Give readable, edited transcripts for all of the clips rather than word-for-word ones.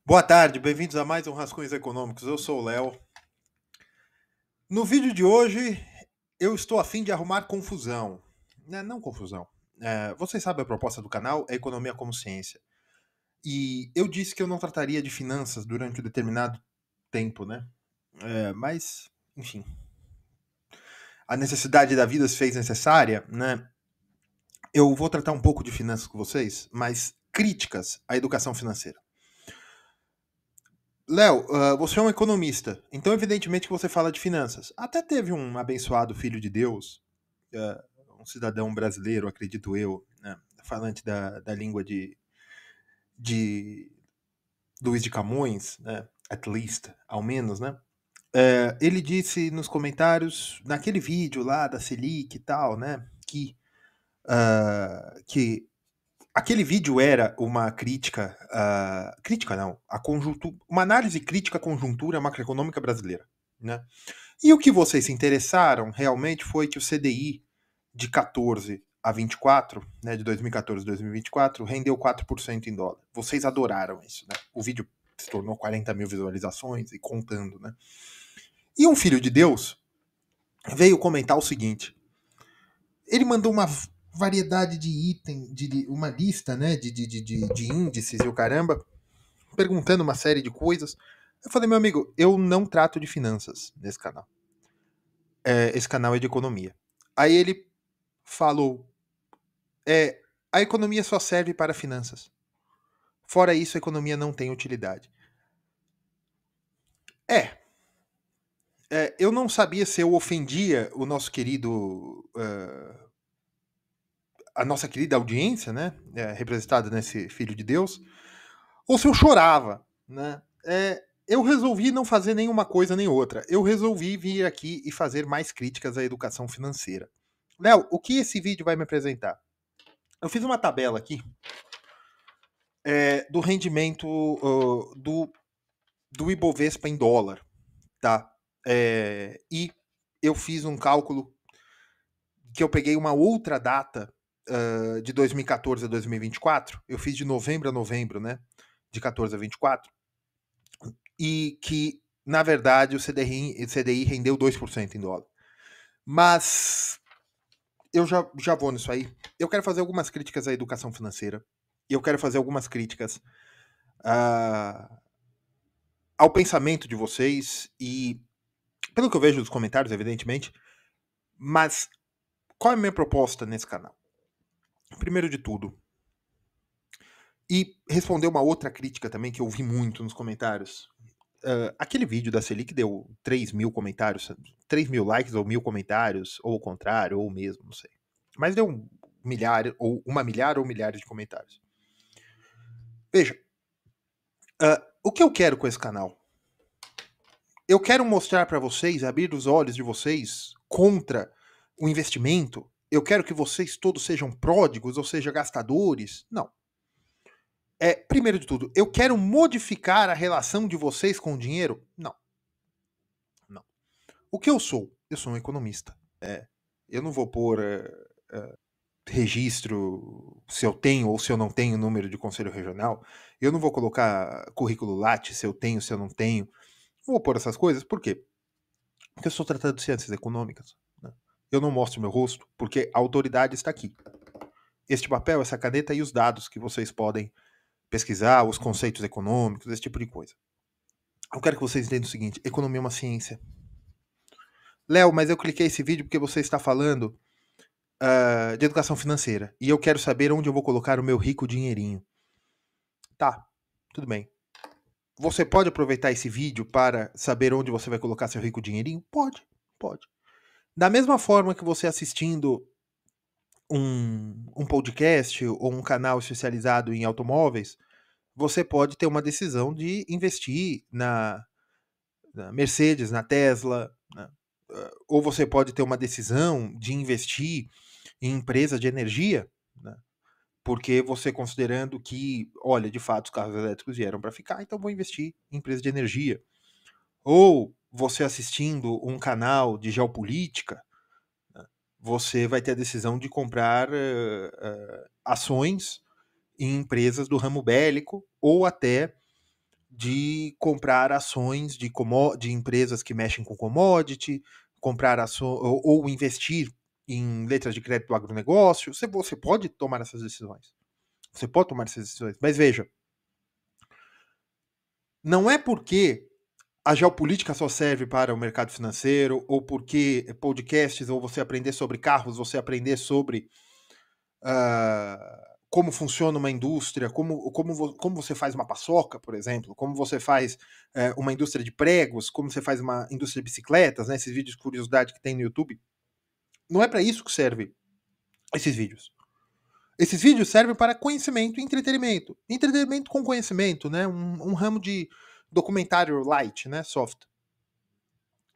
Boa tarde, bem-vindos a mais um Rascunhos Econômicos. Eu sou o Léo. No vídeo de hoje, eu estou a fim de arrumar confusão. Não confusão. Vocês sabem a proposta do canal é Economia como Ciência. E eu disse que eu não trataria de finanças durante um determinado tempo, né? Mas, enfim, a necessidade da vida se fez necessária, né? Eu vou tratar um pouco de finanças com vocês, mas críticas à educação financeira. Léo, você é um economista, então evidentemente que você fala de finanças. Até teve um abençoado filho de Deus, ah, um cidadão brasileiro, acredito eu, né, falante da língua de Luiz de Camões, né, at least, ao menos, né? Ele disse nos comentários, naquele vídeo lá da Selic e tal, né, que aquele vídeo era uma crítica, crítica não, a conjuntura, uma análise crítica à conjuntura macroeconômica brasileira, né? E o que vocês se interessaram realmente foi que o CDI de 14 a 24, né, de 2014 a 2024, rendeu 4% em dólar. Vocês adoraram isso, né? O vídeo se tornou 40 mil visualizações e contando, né? E um filho de Deus veio comentar o seguinte: ele mandou uma variedade de itens, de uma lista, né, de índices e o caramba, perguntando uma série de coisas. Eu falei, meu amigo, eu não trato de finanças nesse canal. Esse canal é de economia. Aí ele falou, a economia só serve para finanças. Fora isso, a economia não tem utilidade. É, eu não sabia se eu ofendia o nosso querido, a nossa querida audiência, né, representada nesse Filho de Deus, ou se eu chorava, né? Eu resolvi não fazer nenhuma coisa nem outra. Eu resolvi vir aqui e fazer mais críticas à educação financeira. Léo, o que esse vídeo vai me apresentar? Eu fiz uma tabela aqui do rendimento do Ibovespa em dólar, tá? E eu fiz um cálculo que eu peguei uma outra data de 2014 a 2024. Eu fiz de novembro a novembro, né? De 14 a 24. E que, na verdade, o CDI rendeu 2% em dólar. Mas eu já vou nisso aí. Eu quero fazer algumas críticas à educação financeira. E eu quero fazer algumas críticas ao pensamento de vocês e, pelo que eu vejo nos comentários, evidentemente, mas qual é a minha proposta nesse canal? Primeiro de tudo, e responder uma outra crítica também que eu vi muito nos comentários. Aquele vídeo da Selic deu 3 mil comentários, 3 mil likes ou 1000 comentários, ou o contrário, ou o mesmo, não sei. Mas deu um milhar, ou uma milhar ou milhares de comentários. Veja, o que eu quero com esse canal? Eu quero mostrar para vocês, abrir os olhos de vocês contra o investimento. Eu quero que vocês todos sejam pródigos, ou seja, gastadores. Não. Primeiro de tudo, eu quero modificar a relação de vocês com o dinheiro? Não. Não. O que eu sou? Eu sou um economista. Eu não vou pôr registro se eu tenho ou se eu não tenho número de conselho regional. Eu não vou colocar currículo Lattes se eu tenho, se eu não tenho. Não vou pôr essas coisas. Por quê? Porque eu estou tratando de ciências econômicas. Né? Eu não mostro meu rosto porque a autoridade está aqui. Este papel, essa caneta e os dados que vocês podem pesquisar, os conceitos econômicos, esse tipo de coisa. Eu quero que vocês entendam o seguinte: economia é uma ciência. Léo, mas eu cliquei esse vídeo porque você está falando de educação financeira. E eu quero saber onde eu vou colocar o meu rico dinheirinho. Tá, tudo bem. Você pode aproveitar esse vídeo para saber onde você vai colocar seu rico dinheirinho? Pode, pode. Da mesma forma que você assistindo um podcast ou um canal especializado em automóveis, você pode ter uma decisão de investir na Mercedes, na Tesla, né? Ou você pode ter uma decisão de investir em empresas de energia, né? Porque você considerando que, olha, de fato os carros elétricos vieram para ficar, então vou investir em empresa de energia. Ou você assistindo um canal de geopolítica, né, você vai ter a decisão de comprar ações em empresas do ramo bélico ou até de comprar ações de empresas que mexem com commodity, comprar ou investir em letras de crédito do agronegócio. Você pode tomar essas decisões. Você pode tomar essas decisões. Mas veja, não é porque a geopolítica só serve para o mercado financeiro, ou porque podcasts, ou você aprender sobre carros, você aprender sobre como funciona uma indústria, como você faz uma paçoca, por exemplo, como você faz uma indústria de pregos, como você faz uma indústria de bicicletas, né, esses vídeos de curiosidade que tem no YouTube. Não é para isso que servem esses vídeos. Esses vídeos servem para conhecimento e entretenimento. Entretenimento com conhecimento, né? Um ramo de documentário light, né? Soft.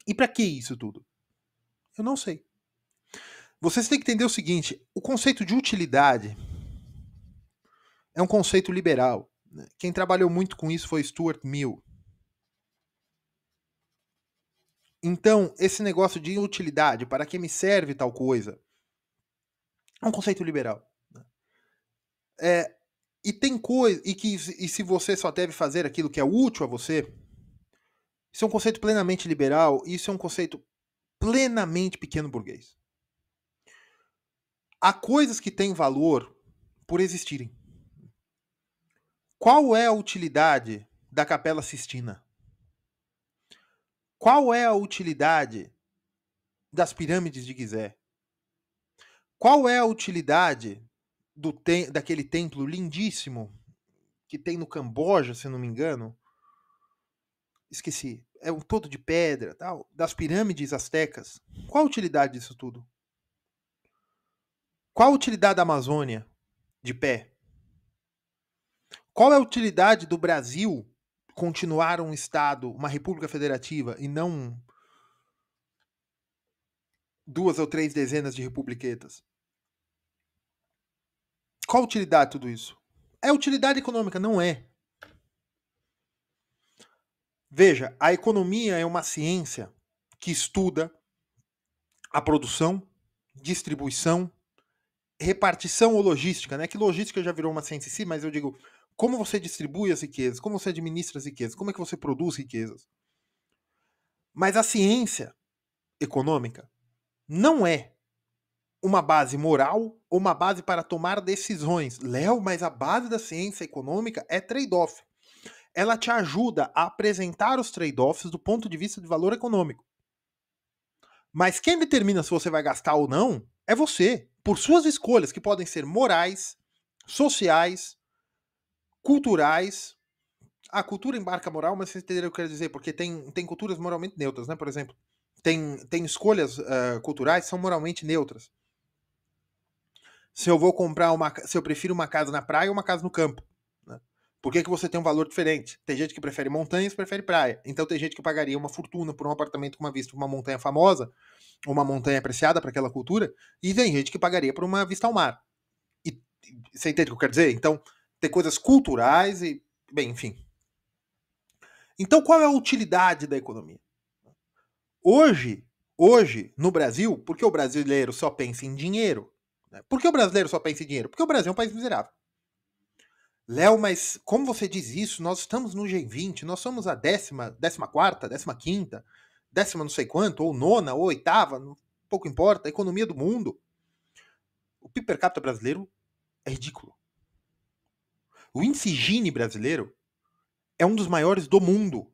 E para que isso tudo? Eu não sei. Vocês têm que entender o seguinte: o conceito de utilidade é um conceito liberal. Quem trabalhou muito com isso foi Stuart Mill. Então, esse negócio de utilidade, para que me serve tal coisa, é um conceito liberal. E tem coisa. E se você só deve fazer aquilo que é útil a você, isso é um conceito plenamente liberal, e isso é um conceito plenamente pequeno burguês. Há coisas que têm valor por existirem. Qual é a utilidade da Capela Sistina? Qual é a utilidade das pirâmides de Gizé? Qual é a utilidade daquele templo lindíssimo que tem no Camboja, se não me engano? Esqueci. É um todo de pedra, tal, das pirâmides astecas. Qual a utilidade disso tudo? Qual a utilidade da Amazônia de pé? Qual é a utilidade do Brasil continuar um Estado, uma república federativa, e não 2 ou 3 dezenas de republiquetas? Qual a utilidade de tudo isso? É utilidade econômica? Não é. Veja, a economia é uma ciência que estuda a produção, distribuição, repartição ou logística, né? Que logística já virou uma ciência em si, mas eu digo, como você distribui as riquezas, como você administra as riquezas, como é que você produz riquezas. Mas a ciência econômica não é uma base moral ou uma base para tomar decisões. Léo, mas a base da ciência econômica é trade-off. Ela te ajuda a apresentar os trade-offs do ponto de vista de valor econômico. Mas quem determina se você vai gastar ou não é você, por suas escolhas, que podem ser morais, sociais, culturais. A cultura embarca moral, mas vocês entenderam o que eu quero dizer, porque tem culturas moralmente neutras, né? Por exemplo, tem escolhas culturais que são moralmente neutras. Se eu prefiro uma casa na praia ou uma casa no campo, né? Por que você tem um valor diferente? Tem gente que prefere montanhas, prefere praia. Então tem gente que pagaria uma fortuna por um apartamento com uma vista para uma montanha famosa, ou uma montanha apreciada para aquela cultura, e tem gente que pagaria por uma vista ao mar. E você entende o que eu quero dizer? Então, tem coisas culturais e, bem, enfim. Então, qual é a utilidade da economia? Hoje, no Brasil, por que o brasileiro só pensa em dinheiro? Por que o brasileiro só pensa em dinheiro? Porque o Brasil é um país miserável. Léo, mas como você diz isso? Nós estamos no G20, nós somos a 14ª, 15ª, décima não sei quanto, ou nona, ou oitava, pouco importa, a economia do mundo. O PIB per capita brasileiro é ridículo. O índice Gini brasileiro é um dos maiores do mundo.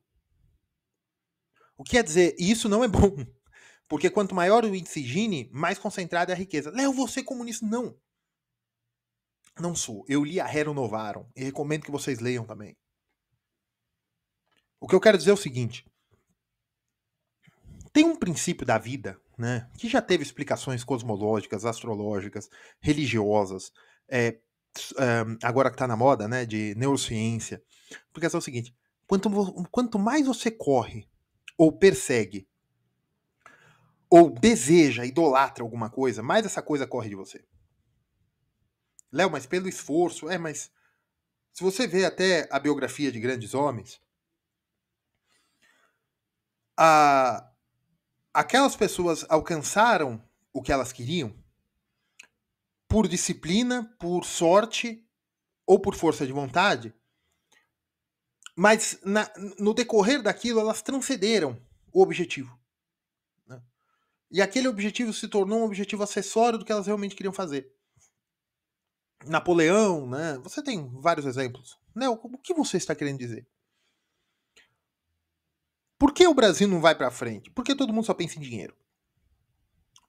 O que quer dizer, isso não é bom. Porque quanto maior o índice Gini, mais concentrada é a riqueza. Léo, você é comunista? Não. Não sou. Eu li a Rerum Novarum e recomendo que vocês leiam também. O que eu quero dizer é o seguinte. Tem um princípio da vida, né, que já teve explicações cosmológicas, astrológicas, religiosas, agora que está na moda, né, de neurociência. Porque é o seguinte, quanto mais você corre, ou persegue, ou deseja, idolatra alguma coisa, mais essa coisa corre de você. Léo, mas pelo esforço, mas se você vê até a biografia de grandes homens, aquelas pessoas alcançaram o que elas queriam por disciplina, por sorte ou por força de vontade, Mas no decorrer daquilo, elas transcenderam o objetivo. Né? E aquele objetivo se tornou um objetivo acessório do que elas realmente queriam fazer. Napoleão, né? Você tem vários exemplos. Né? O que você está querendo dizer? Por que o Brasil não vai para frente? Porque todo mundo só pensa em dinheiro.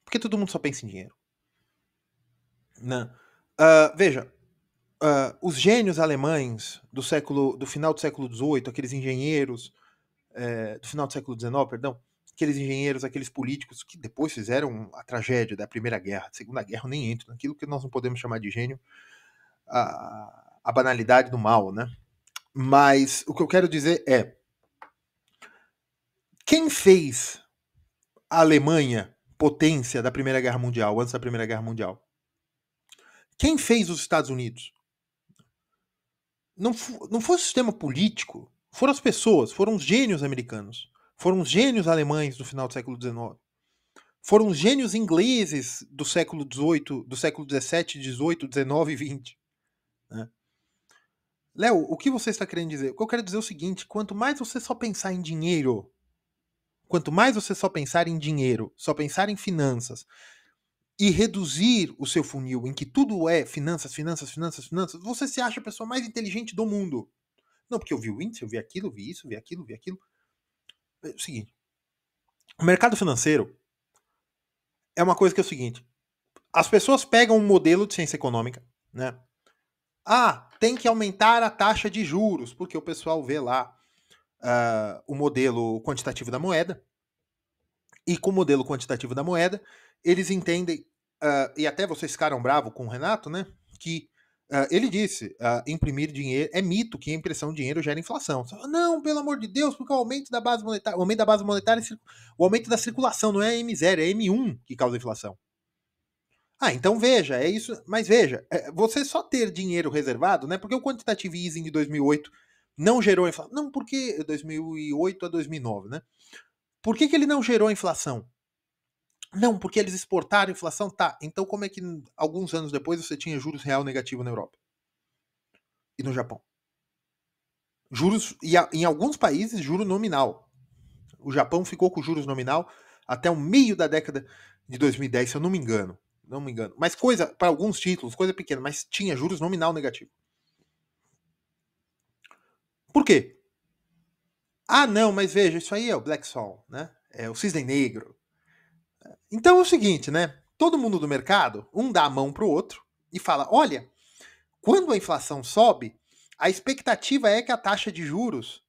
Porque todo mundo só pensa em dinheiro. Né? Veja, os gênios alemães do final do século XVIII, aqueles engenheiros do final do século XIX, perdão, aqueles engenheiros, aqueles políticos que depois fizeram a tragédia da Primeira Guerra, da Segunda Guerra, eu nem entro naquilo que nós não podemos chamar de gênio, a banalidade do mal, né? Mas o que eu quero dizer é, quem fez a Alemanha potência da Primeira Guerra Mundial, antes da Primeira Guerra Mundial? Quem fez os Estados Unidos? Não foi o sistema político, foram as pessoas, foram os gênios americanos, foram os gênios alemães do final do século XIX, foram os gênios ingleses do século XVIII, do século XVII, XVIII, XIX e XX. Né? Léo, o que você está querendo dizer? O que eu quero dizer é o seguinte, quanto mais você só pensar em dinheiro, quanto mais você só pensar em dinheiro, só pensar em finanças, e reduzir o seu funil em que tudo é finanças, finanças, finanças, finanças, você se acha a pessoa mais inteligente do mundo. Não, porque eu vi o índice, eu vi aquilo, vi isso, vi aquilo, vi aquilo. É o seguinte, o mercado financeiro é uma coisa que é o seguinte, as pessoas pegam um modelo de ciência econômica, né? Tem que aumentar a taxa de juros, porque o pessoal vê lá o modelo quantitativo da moeda, e com o modelo quantitativo da moeda, eles entendem, e até vocês ficaram bravos com o Renato, né? Que ele disse, imprimir dinheiro, é mito que a impressão de dinheiro gera inflação. Não, pelo amor de Deus, porque o aumento da base monetária, o aumento da circulação não é M0, é M1 que causa inflação. Então veja, é isso, mas veja, você só ter dinheiro reservado, né? Porque o quantitative easing de 2008 não gerou inflação. Não, porque 2008 a 2009, né? Por que ele não gerou inflação? Não, porque eles exportaram inflação? Tá, então como é que alguns anos depois você tinha juros real negativo na Europa? E no Japão? Juros, e em alguns países, juro nominal. O Japão ficou com juros nominal até o meio da década de 2010, se eu não me engano. Não me engano. Mas coisa, para alguns títulos, coisa pequena, mas tinha juros nominal negativo. Por quê? Não, mas veja, isso aí é o Black Swan, né? É o cisne negro. Então é o seguinte, né? Todo mundo do mercado, um dá a mão pro outro e fala, olha, quando a inflação sobe, a expectativa é que a taxa de juros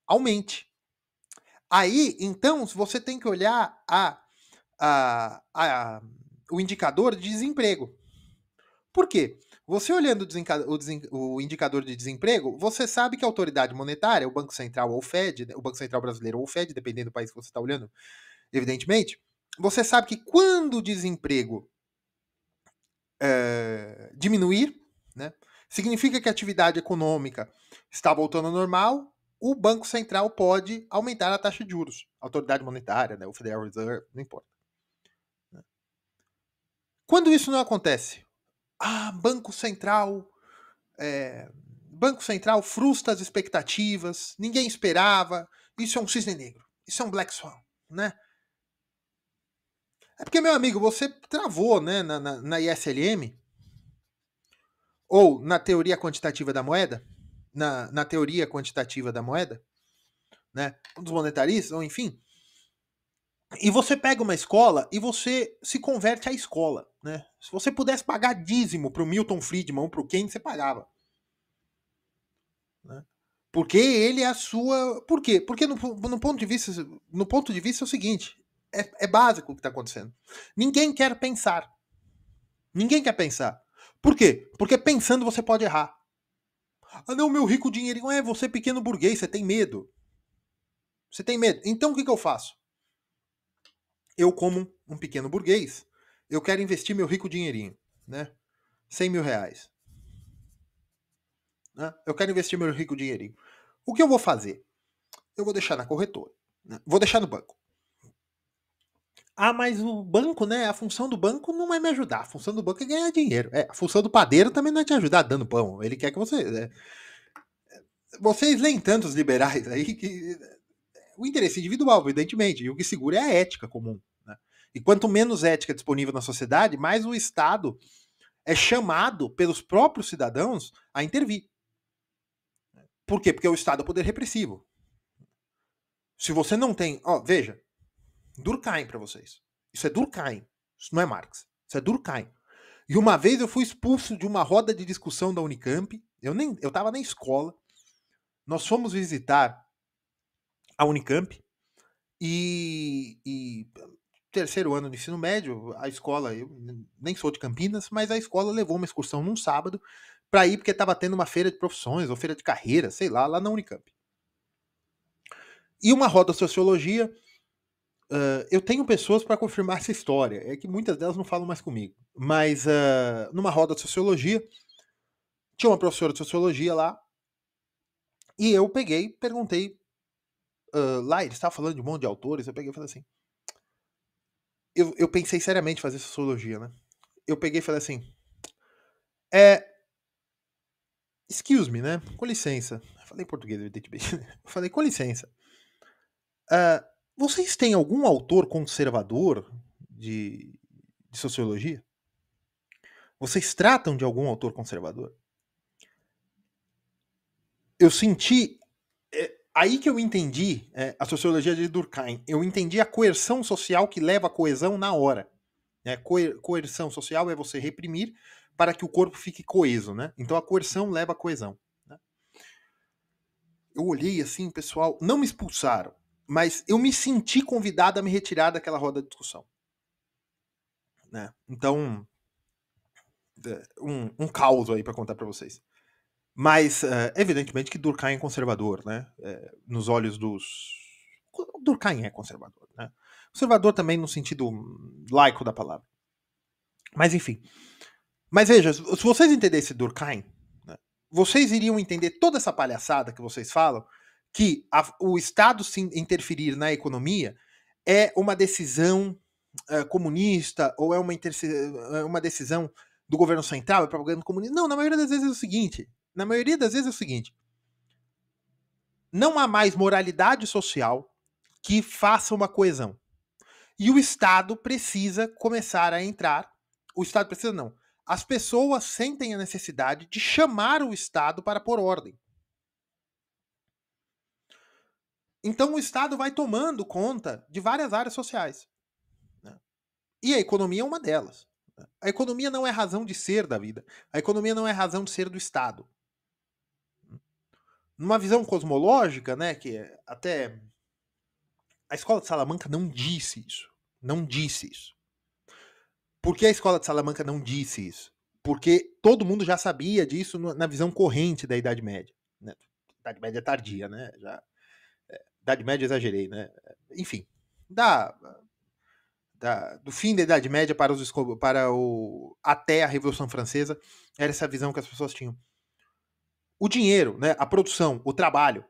aumente. Aí, então, você tem que olhar o indicador de desemprego. Por quê? Você olhando o indicador de desemprego, você sabe que a autoridade monetária, o Banco Central ou o Fed, o Banco Central brasileiro ou o Fed, dependendo do país que você está olhando, evidentemente, você sabe que quando o desemprego diminuir, né, significa que a atividade econômica está voltando ao normal, o Banco Central pode aumentar a taxa de juros. A autoridade monetária, né, o Federal Reserve, não importa. Quando isso não acontece, Banco Central, Banco Central frustra as expectativas, ninguém esperava, isso é um cisne negro, isso é um Black Swan, né? É porque, meu amigo, você travou, né, na ISLM, ou na teoria quantitativa da moeda, na teoria quantitativa da moeda, né, dos monetaristas, ou enfim, e você pega uma escola e você se converte à escola, né? Se você pudesse pagar dízimo pro Milton Friedman ou pro Keynes, você pagava. Né? Porque ele é a sua... Por quê? Porque no ponto de vista é o seguinte, é básico o que está acontecendo. Ninguém quer pensar. Ninguém quer pensar. Por quê? Porque pensando você pode errar. Não, meu rico dinheirinho, você pequeno burguês, você tem medo. Você tem medo. Então o que eu faço? Eu, como um pequeno burguês, eu quero investir meu rico dinheirinho, né? 100 mil reais. Né? Eu quero investir meu rico dinheirinho. O que eu vou fazer? Eu vou deixar na corretora. Né? Vou deixar no banco. Mas o banco, né? A função do banco não é me ajudar. A função do banco é ganhar dinheiro. A função do padeiro também não é te ajudar dando pão. Ele quer que você... Vocês leem tantos liberais aí que o interesse individual, evidentemente, e o que segura é a ética comum. Né? E quanto menos ética disponível na sociedade, mais o Estado é chamado pelos próprios cidadãos a intervir. Por quê? Porque o Estado é o poder repressivo. Se você não tem. Ó, veja, Durkheim para vocês. Isso é Durkheim. Isso não é Marx. Isso é Durkheim. E uma vez eu fui expulso de uma roda de discussão da Unicamp. Eu estava na escola. Nós fomos visitar a Unicamp e terceiro ano do ensino médio, a escola, eu nem sou de Campinas, mas a escola levou uma excursão num sábado para ir porque estava tendo uma feira de profissões ou feira de carreira, sei lá na Unicamp. E uma roda de sociologia, eu tenho pessoas para confirmar essa história, é que muitas delas não falam mais comigo, mas numa roda de sociologia, tinha uma professora de sociologia lá, e eu peguei, perguntei, lá eles estavam falando de um monte de autores, eu peguei e falei assim, eu pensei seriamente em fazer sociologia, né? Eu peguei e falei assim, é, excuse me, né? Com licença. Eu falei em português, evidentemente. Eu falei, com licença. Uh, vocês têm algum autor conservador de sociologia? Vocês tratam de algum autor conservador? Eu senti. Aí que eu entendi a sociologia de Durkheim. Eu entendi a coerção social que leva à coesão na hora. Coerção social é você reprimir para que o corpo fique coeso, né? Então a coerção leva à coesão. Né? Eu olhei assim, pessoal, não me expulsaram, mas eu me senti convidado a me retirar daquela roda de discussão. Né? Então, um caos aí para contar para vocês. Mas, evidentemente que Durkheim é conservador, né? Nos olhos dos... Durkheim é conservador, né? Conservador também no sentido laico da palavra. Mas, enfim. Mas veja, se vocês entendessem Durkheim, né, vocês iriam entender toda essa palhaçada que vocês falam, que o Estado se interferir na economia é uma decisão comunista ou é uma decisão do governo central, é propaganda comunista. Não, na maioria das vezes é o seguinte. Na maioria das vezes é o seguinte. Não há mais moralidade social que faça uma coesão. E o Estado precisa começar a entrar. O Estado precisa não. As pessoas sentem a necessidade de chamar o Estado para pôr ordem. Então o Estado vai tomando conta de várias áreas sociais. Né? E a economia é uma delas. A economia não é razão de ser da vida. A economia não é razão de ser do Estado. Numa visão cosmológica, né, que até a escola de Salamanca não disse isso. Não disse isso. Por que a escola de Salamanca não disse isso? Porque todo mundo já sabia disso na visão corrente da Idade Média. Né? Idade Média tardia, né? Idade Média exagerei, né? Enfim, do fim da Idade Média até a Revolução Francesa, era essa visão que as pessoas tinham. O dinheiro, né, a produção, o trabalho,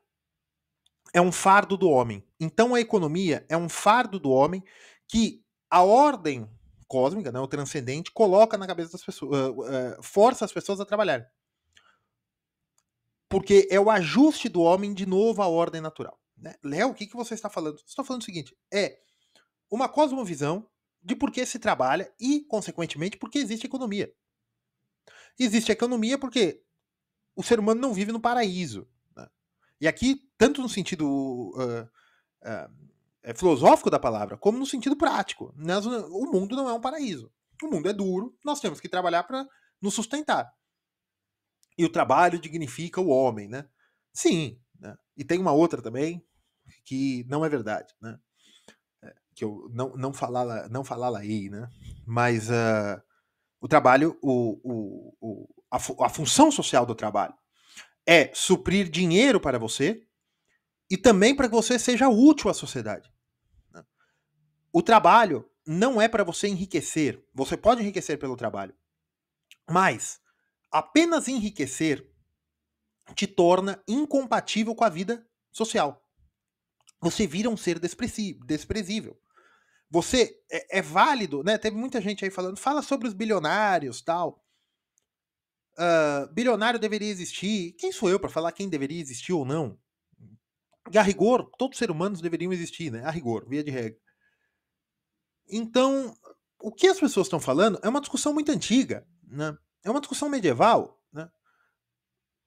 é um fardo do homem. Então a economia é um fardo do homem que a ordem cósmica, né, o transcendente, coloca na cabeça das pessoas, força as pessoas a trabalhar. Porque é o ajuste do homem de novo à ordem natural. Né? Léo, o que você está falando? Você está falando o seguinte, uma cosmovisão de por que se trabalha e, consequentemente, por que existe economia. Existe economia porque o ser humano não vive no paraíso. Né? E aqui, tanto no sentido filosófico da palavra, como no sentido prático. O mundo não é um paraíso. O mundo é duro, nós temos que trabalhar para nos sustentar. E o trabalho dignifica o homem, né? Sim. Né? E tem uma outra também que não é verdade, né? Que eu não falar aí, né? Mas o trabalho, a função social do trabalho é suprir dinheiro para você e também para que você seja útil à sociedade. Né? O trabalho não é para você enriquecer. Você pode enriquecer pelo trabalho, mas apenas enriquecer te torna incompatível com a vida social. Você vira um ser desprezível. Você é válido, né? Teve muita gente aí falando, fala sobre os bilionários, tal. bilionário deveria existir. Quem sou eu para falar quem deveria existir ou não? E a rigor, todos os seres humanos deveriam existir, né? A rigor, via de regra. Então, o que as pessoas estão falando é uma discussão muito antiga, né? É uma discussão medieval, né?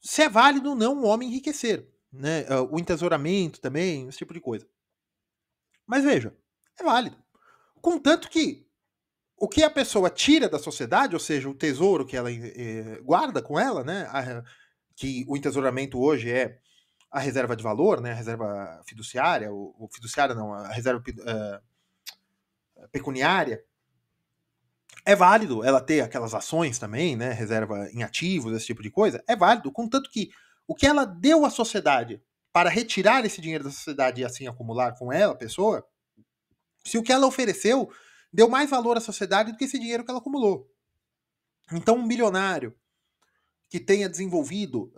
Se é válido ou não o homem enriquecer, né? O entesouramento também, esse tipo de coisa. Mas veja, é válido. Contanto que o que a pessoa tira da sociedade, ou seja, o tesouro que ela guarda com ela, né? Que o entesouramento hoje é a reserva de valor, né? A reserva fiduciária, ou fiduciária não, a reserva pecuniária. É válido ela ter aquelas ações também, né? Reserva em ativos, esse tipo de coisa. É válido, contanto que o que ela deu à sociedade para retirar esse dinheiro da sociedade e assim acumular com ela, a pessoa, se o que ela ofereceu deu mais valor à sociedade do que esse dinheiro que ela acumulou. Então, um bilionário que tenha desenvolvido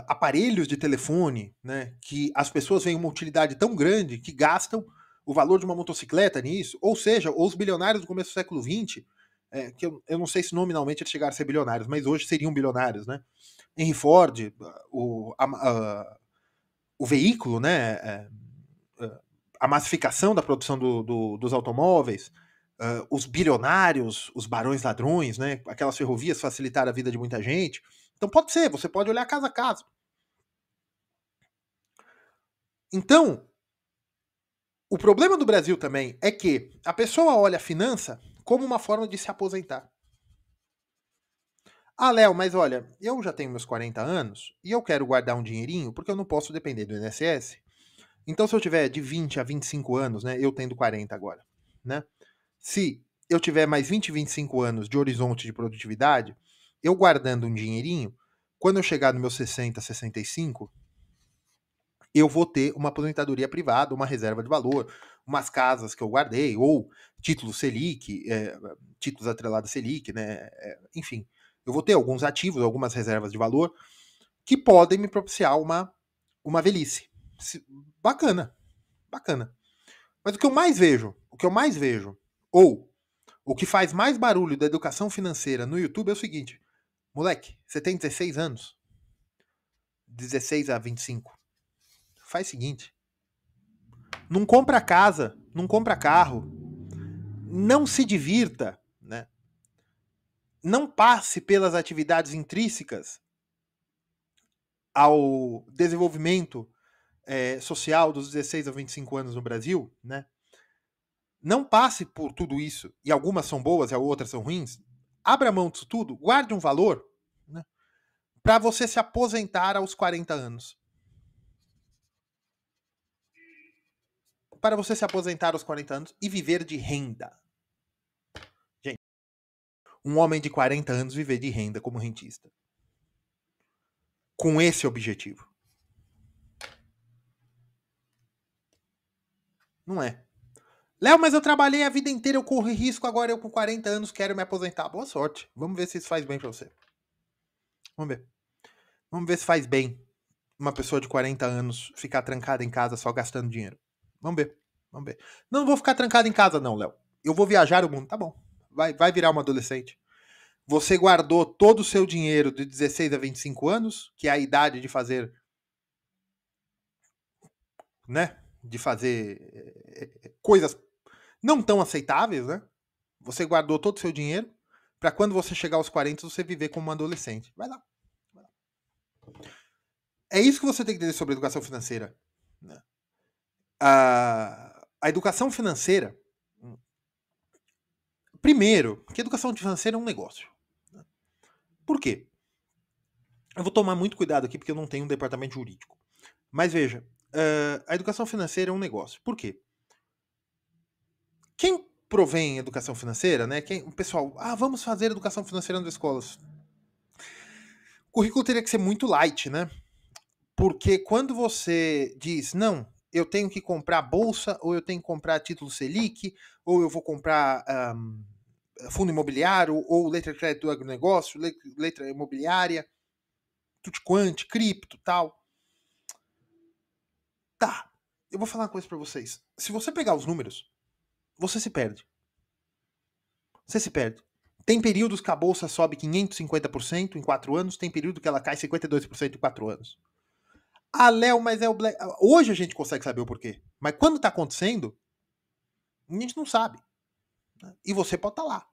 aparelhos de telefone, né, que as pessoas veem uma utilidade tão grande que gastam o valor de uma motocicleta nisso, ou seja, os bilionários do começo do século XX, que eu não sei se nominalmente eles chegaram a ser bilionários, mas hoje seriam bilionários, né? Henry Ford, o veículo, né? A massificação da produção dos automóveis, os bilionários, os barões ladrões, né? Aquelas ferrovias facilitaram a vida de muita gente. Então pode ser, você pode olhar casa a casa. Então, o problema do Brasil também é que a pessoa olha a finança como uma forma de se aposentar. Ah, Léo, mas olha, eu já tenho meus 40 anos e eu quero guardar um dinheirinho porque eu não posso depender do INSS. Então, se eu tiver de 20 a 25 anos, né, eu tendo 40 agora, né? Se eu tiver mais 20, 25 anos de horizonte de produtividade, eu guardando um dinheirinho, quando eu chegar no meu 60, 65, eu vou ter uma aposentadoria privada, uma reserva de valor, umas casas que eu guardei, ou títulos Selic, títulos atrelados Selic, né? Enfim, eu vou ter alguns ativos, algumas reservas de valor que podem me propiciar uma velhice. Bacana, bacana. Mas o que eu mais vejo, ou o que faz mais barulho da educação financeira no YouTube é o seguinte: moleque, você tem 16 anos, 16 a 25. Faz o seguinte: não compra casa, não compra carro, não se divirta, né? Não passe pelas atividades intrínsecas ao desenvolvimento social dos 16 a 25 anos no Brasil, né? Não passe por tudo isso, e algumas são boas e outras são ruins. Abra mão disso tudo, guarde um valor, né, para você se aposentar aos 40 anos. Para você se aposentar aos 40 anos e viver de renda. Gente, um homem de 40 anos viver de renda como rentista. Com esse objetivo. Não é. Léo, mas eu trabalhei a vida inteira, eu corro risco, agora eu com 40 anos quero me aposentar. Boa sorte. Vamos ver se isso faz bem pra você. Vamos ver. Vamos ver se faz bem uma pessoa de 40 anos ficar trancada em casa só gastando dinheiro. Vamos ver. Vamos ver. Não vou ficar trancado em casa não, Léo. Eu vou viajar o mundo. Tá bom. Vai virar uma adolescente. Você guardou todo o seu dinheiro de 16 a 25 anos, que é a idade de fazer, né? De fazer coisas não tão aceitáveis, né? Você guardou todo o seu dinheiro para quando você chegar aos 40 você viver como um adolescente. Vai lá. É isso que você tem que entender sobre educação financeira. Né? A educação financeira. Primeiro, que educação financeira é um negócio. Né? Por quê? Eu vou tomar muito cuidado aqui porque eu não tenho um departamento jurídico. Mas veja, a educação financeira é um negócio. Por quê? Quem provém educação financeira, né? O pessoal, vamos fazer educação financeira nas escolas. O currículo teria que ser muito light, né? Porque quando você diz, não, eu tenho que comprar bolsa, ou eu tenho que comprar título Selic, ou eu vou comprar fundo imobiliário, ou letra de crédito do agronegócio, letra imobiliária, tutti-quanti, cripto, tal. Tá, eu vou falar uma coisa pra vocês. Se você pegar os números, você se perde. Você se perde. Tem períodos que a bolsa sobe 550% em 4 anos, tem período que ela cai 52% em 4 anos. Ah, Léo, mas é o Black... Hoje a gente consegue saber o porquê. Mas quando tá acontecendo, a gente não sabe. E você pode estar lá.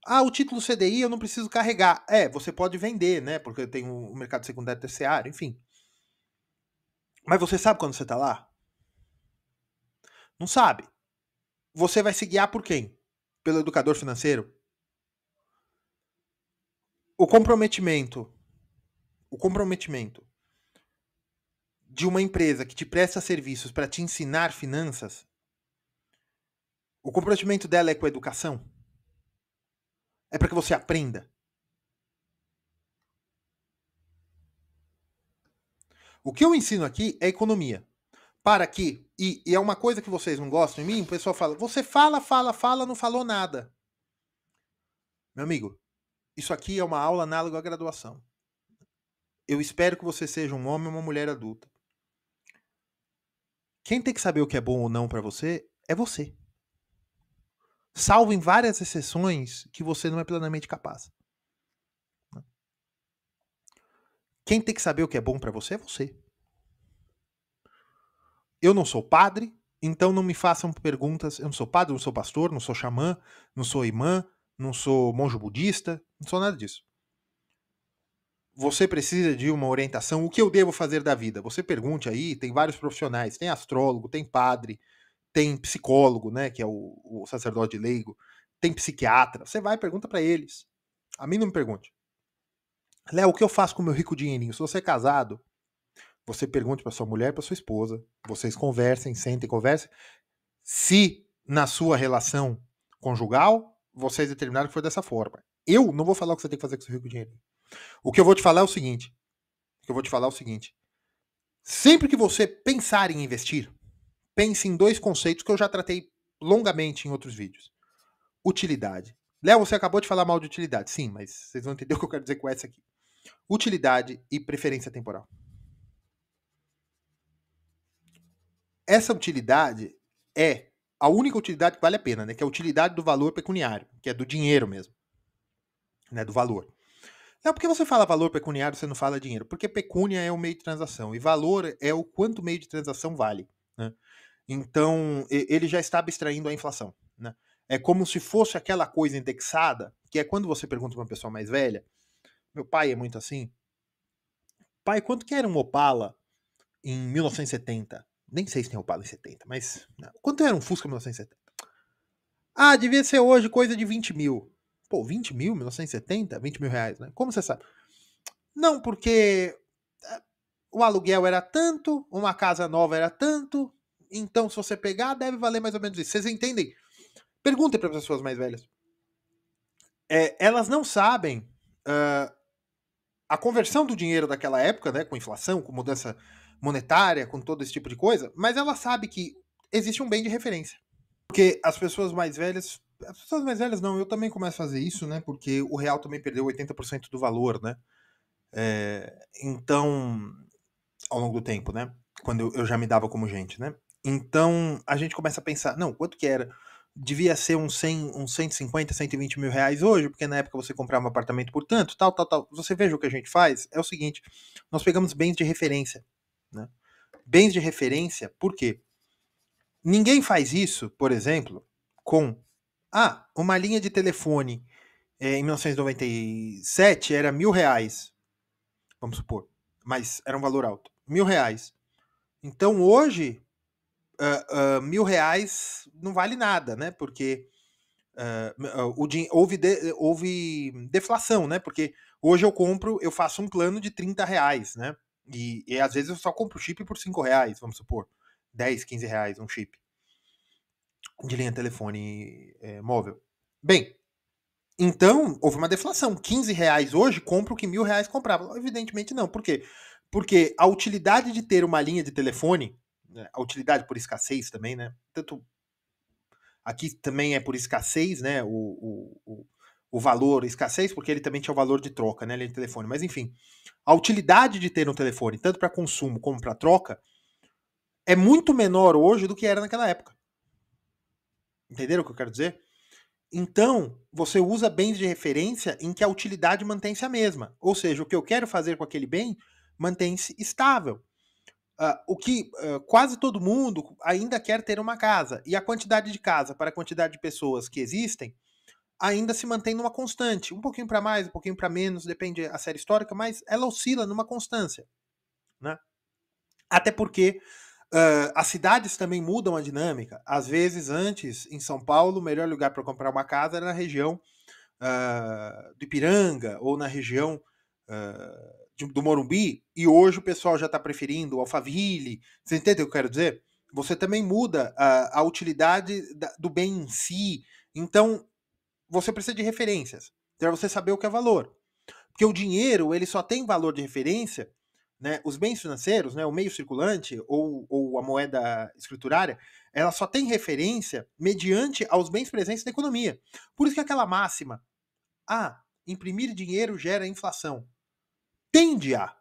Ah, o título CDI eu não preciso carregar. Você pode vender, né? Porque tem o mercado secundário terciário, enfim. Mas você sabe quando você tá lá? Não sabe. Você vai se guiar por quem? Pelo educador financeiro? O comprometimento de uma empresa que te presta serviços para te ensinar finanças, o comprometimento dela é com a educação? É para que você aprenda? O que eu ensino aqui é economia. Para que, e é uma coisa que vocês não gostam de mim, o pessoal fala, você fala, não falou nada. Meu amigo, isso aqui é uma aula análoga à graduação. Eu espero que você seja um homem ou uma mulher adulta. Quem tem que saber o que é bom ou não para você é você. Salvo em várias exceções que você não é plenamente capaz. Quem tem que saber o que é bom para você é você. Eu não sou padre, então não me façam perguntas. Eu não sou padre, não sou pastor, não sou xamã, não sou imã, não sou monge budista, não sou nada disso. Você precisa de uma orientação. O que eu devo fazer da vida? Você pergunte aí, tem vários profissionais. Tem astrólogo, tem padre, tem psicólogo, né, que é o sacerdote leigo, tem psiquiatra. Você vai e pergunta para eles. A mim não me pergunte. Léo, o que eu faço com o meu rico dinheirinho? Se você é casado, você pergunte para sua mulher, para sua esposa. Vocês conversem, sentem, conversem. Se na sua relação conjugal, vocês determinaram que foi dessa forma. Eu não vou falar o que você tem que fazer com o seu rico dinheirinho. O que eu vou te falar é o seguinte. Sempre que você pensar em investir, pense em 2 conceitos que eu já tratei longamente em outros vídeos. Utilidade. Léo, você acabou de falar mal de utilidade. Sim, mas vocês vão entender o que eu quero dizer com essa aqui. Utilidade e preferência temporal. Essa utilidade é a única utilidade que vale a pena, né? Que é a utilidade do valor pecuniário, que é do dinheiro mesmo, né? Do valor. Não, porque você fala valor pecuniário, você não fala dinheiro. Porque pecúnia é o meio de transação e valor é o quanto o meio de transação vale, né? Então, ele já está abstraindo a inflação, né? É como se fosse aquela coisa indexada, que é quando você pergunta para uma pessoa mais velha, meu pai é muito assim, pai, quanto que era um Opala em 1970? Nem sei se tem Opala em 70, mas não. Quanto era um Fusca em 1970? Ah, devia ser hoje coisa de 20 mil. Pô, 20 mil, 1970? 20 mil reais, né? Como você sabe? Não, porque o aluguel era tanto, uma casa nova era tanto, então se você pegar, deve valer mais ou menos isso. Vocês entendem? Perguntem para as pessoas mais velhas. Elas não sabem a conversão do dinheiro daquela época, né, com inflação, com mudança monetária, com todo esse tipo de coisa, mas ela sabe que existe um bem de referência. Porque as pessoas mais velhas não, eu também começo a fazer isso, né, porque o real também perdeu 80% do valor, né, então, ao longo do tempo, né, quando eu já me dava como gente, né, então a gente começa a pensar, não, quanto que era? Devia ser uns 150, 120 mil reais hoje, porque na época você comprava um apartamento por tanto, tal. Você veja o que a gente faz, é o seguinte, nós pegamos bens de referência, né? Bens de referência, por quê? Ninguém faz isso, por exemplo, com, uma linha de telefone em 1997 era R$ 1.000, vamos supor, mas era um valor alto, R$ 1.000. Então hoje, R$ 1.000 não vale nada, né? Porque houve deflação, né? Porque hoje eu faço um plano de R$ 30, né? E às vezes eu só compro chip por R$ 5, vamos supor. 10, R$ 15 um chip de linha telefone móvel. Bem, então houve uma deflação. R$ 15 hoje compra o que R$ 1.000 comprava. Evidentemente não. Por quê? Porque a utilidade de ter uma linha de telefone, né, a utilidade por escassez também, né? Tanto aqui também é por escassez, né? O valor escassez, porque ele também tinha o valor de troca, né? Linha de telefone. Mas enfim, a utilidade de ter um telefone, tanto para consumo como para troca, é muito menor hoje do que era naquela época. Entenderam o que eu quero dizer? Então, você usa bens de referência em que a utilidade mantém-se a mesma. Ou seja, o que eu quero fazer com aquele bem mantém-se estável. O que quase todo mundo ainda quer ter uma casa. E a quantidade de casa para a quantidade de pessoas que existem ainda se mantém numa constante. Um pouquinho para mais, um pouquinho para menos, depende da série histórica, mas ela oscila numa constância. Né? Até porque as cidades também mudam a dinâmica. Às vezes, antes, em São Paulo, o melhor lugar para comprar uma casa era na região do Ipiranga ou na região do Morumbi, e hoje o pessoal já está preferindo o Alphaville. Você entende o que eu quero dizer? Você também muda a utilidade do bem em si. Então, você precisa de referências para você saber o que é valor. Porque o dinheiro ele só tem valor de referência, né? Os bens financeiros, né? O meio circulante ou a moeda escriturária, ela só tem referência mediante aos bens presentes na economia. Por isso que aquela máxima, imprimir dinheiro gera inflação. Tende a.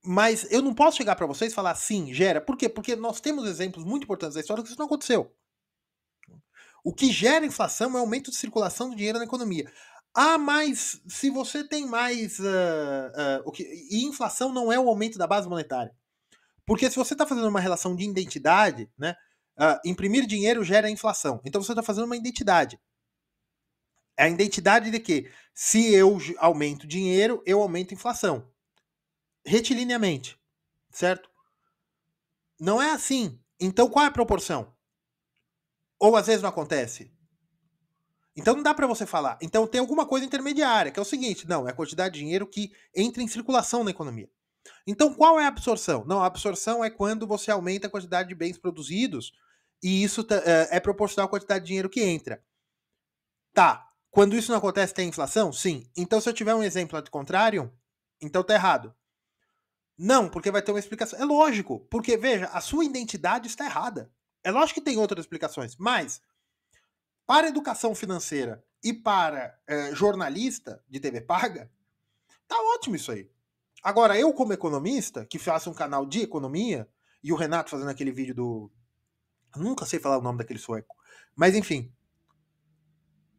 Mas eu não posso chegar para vocês e falar sim, gera. Por quê? Porque nós temos exemplos muito importantes da história que isso não aconteceu. O que gera inflação é o aumento de circulação do dinheiro na economia. Mas se você tem mais. E inflação não é o aumento da base monetária. Porque se você está fazendo uma relação de identidade, né? Imprimir dinheiro gera inflação. Então você está fazendo uma identidade. É a identidade de que se eu aumento dinheiro, eu aumento inflação. Retilineiamente. Certo? Não é assim. Então qual é a proporção? Ou às vezes não acontece? Então não dá para você falar. Então tem alguma coisa intermediária, que é o seguinte, não, é a quantidade de dinheiro que entra em circulação na economia. Então qual é a absorção? Não, a absorção é quando você aumenta a quantidade de bens produzidos e isso é proporcional à quantidade de dinheiro que entra. Tá. Quando isso não acontece, tem inflação? Sim. Então se eu tiver um exemplo do contrário, então tá errado. Não, porque vai ter uma explicação. É lógico, porque veja, a sua identidade está errada. É lógico que tem outras explicações, mas para educação financeira e para jornalista de TV paga, tá ótimo isso aí. Agora, eu como economista, que faço um canal de economia, e o Renato fazendo aquele vídeo do... Eu nunca sei falar o nome daquele sueco. Mas enfim.